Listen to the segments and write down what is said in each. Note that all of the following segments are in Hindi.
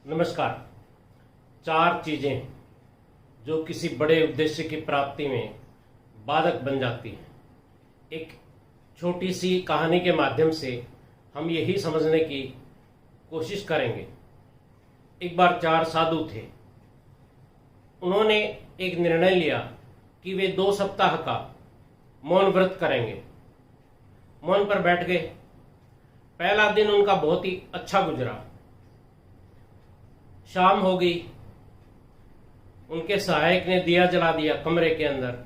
नमस्कार। 4 चीजें जो किसी बड़े उद्देश्य की प्राप्ति में बाधक बन जाती हैं। एक छोटी सी कहानी के माध्यम से हम यही समझने की कोशिश करेंगे। एक बार 4 साधु थे। उन्होंने एक निर्णय लिया कि वे 2 सप्ताह का मौन व्रत करेंगे। मौन पर बैठ गए। पहला दिन उनका बहुत ही अच्छा गुजरा। शाम हो गई। उनके सहायक ने दिया जला दिया कमरे के अंदर।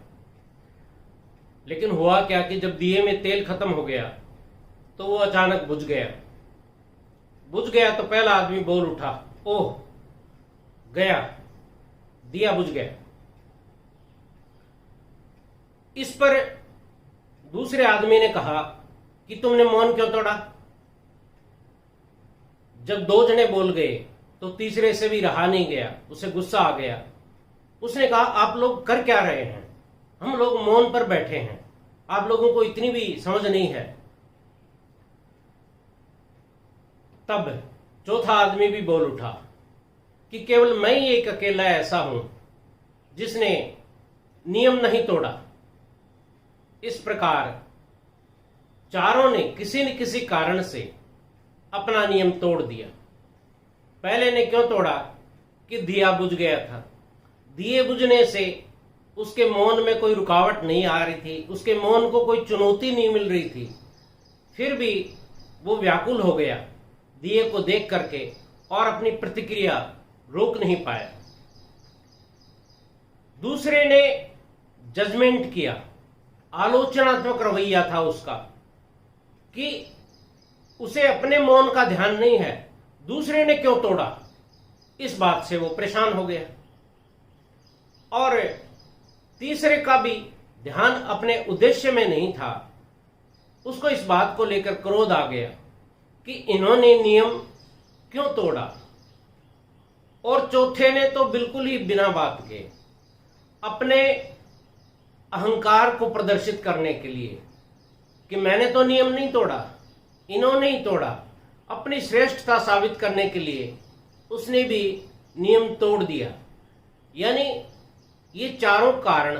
लेकिन हुआ क्या कि जब दिए में तेल खत्म हो गया तो वो अचानक बुझ गया। बुझ गया तो पहला आदमी बोल उठा, ओह गया, दिया बुझ गया। इस पर दूसरे आदमी ने कहा कि तुमने मौन क्यों तोड़ा। जब 2 जने बोल गए तो तीसरे से भी रहा नहीं गया, उसे गुस्सा आ गया। उसने कहा, आप लोग कर क्या रहे हैं? हम लोग मौन पर बैठे हैं, आप लोगों को इतनी भी समझ नहीं है। तब चौथा आदमी भी बोल उठा कि केवल मैं ही एक अकेला ऐसा हूं जिसने नियम नहीं तोड़ा। इस प्रकार चारों ने किसी न किसी कारण से अपना नियम तोड़ दिया। पहले ने क्यों तोड़ा कि दिया बुझ गया था। दिए बुझने से उसके मौन में कोई रुकावट नहीं आ रही थी, उसके मौन को कोई चुनौती नहीं मिल रही थी। फिर भी वो व्याकुल हो गया दिए को देख करके और अपनी प्रतिक्रिया रोक नहीं पाया। दूसरे ने जजमेंट किया, आलोचनात्मक रवैया था उसका कि उसे अपने मौन का ध्यान नहीं है, दूसरे ने क्यों तोड़ा। इस बात से वो परेशान हो गया। और तीसरे का भी ध्यान अपने उद्देश्य में नहीं था। उसको इस बात को लेकर क्रोध आ गया कि इन्होंने नियम क्यों तोड़ा। और चौथे ने तो बिल्कुल ही बिना बात के अपने अहंकार को प्रदर्शित करने के लिए कि मैंने तो नियम नहीं तोड़ा, इन्होंने ही तोड़ा, अपनी श्रेष्ठता साबित करने के लिए उसने भी नियम तोड़ दिया। यानी ये चारों कारण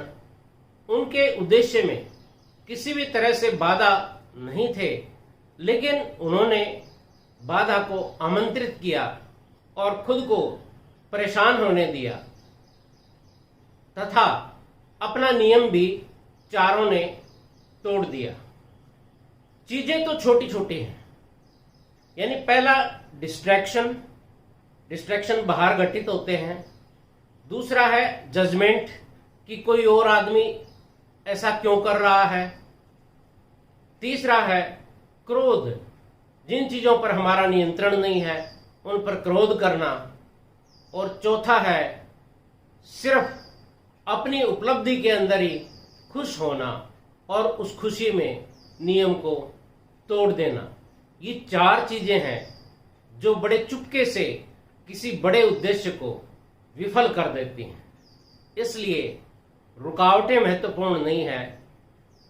उनके उद्देश्य में किसी भी तरह से बाधा नहीं थे, लेकिन उन्होंने बाधा को आमंत्रित किया और खुद को परेशान होने दिया तथा अपना नियम भी चारों ने तोड़ दिया। चीजें तो छोटी छोटी हैं। यानी पहला डिस्ट्रैक्शन बाहर घटित होते हैं। दूसरा है जजमेंट कि कोई और आदमी ऐसा क्यों कर रहा है। तीसरा है क्रोध, जिन चीजों पर हमारा नियंत्रण नहीं है उन पर क्रोध करना। और चौथा है सिर्फ अपनी उपलब्धि के अंदर ही खुश होना और उस खुशी में नियम को तोड़ देना। ये 4 चीजें हैं जो बड़े चुपके से किसी बड़े उद्देश्य को विफल कर देती हैं। इसलिए रुकावटें महत्वपूर्ण नहीं है,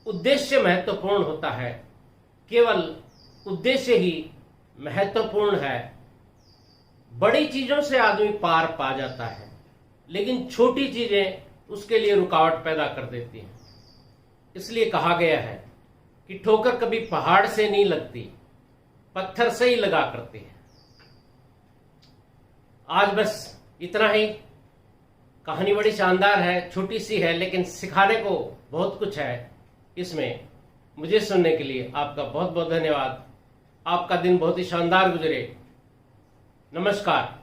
उद्देश्य महत्वपूर्ण होता है। केवल उद्देश्य ही महत्वपूर्ण है। बड़ी चीजों से आदमी पार पा जाता है, लेकिन छोटी चीजें उसके लिए रुकावट पैदा कर देती हैं। इसलिए कहा गया है कि ठोकर कभी पहाड़ से नहीं लगती, पत्थर से ही लगा करती है। आज बस इतना ही। कहानी बड़ी शानदार है, छोटी सी है, लेकिन सिखाने को बहुत कुछ है इसमें। मुझे सुनने के लिए आपका बहुत बहुत धन्यवाद। आपका दिन बहुत ही शानदार गुजरे। नमस्कार।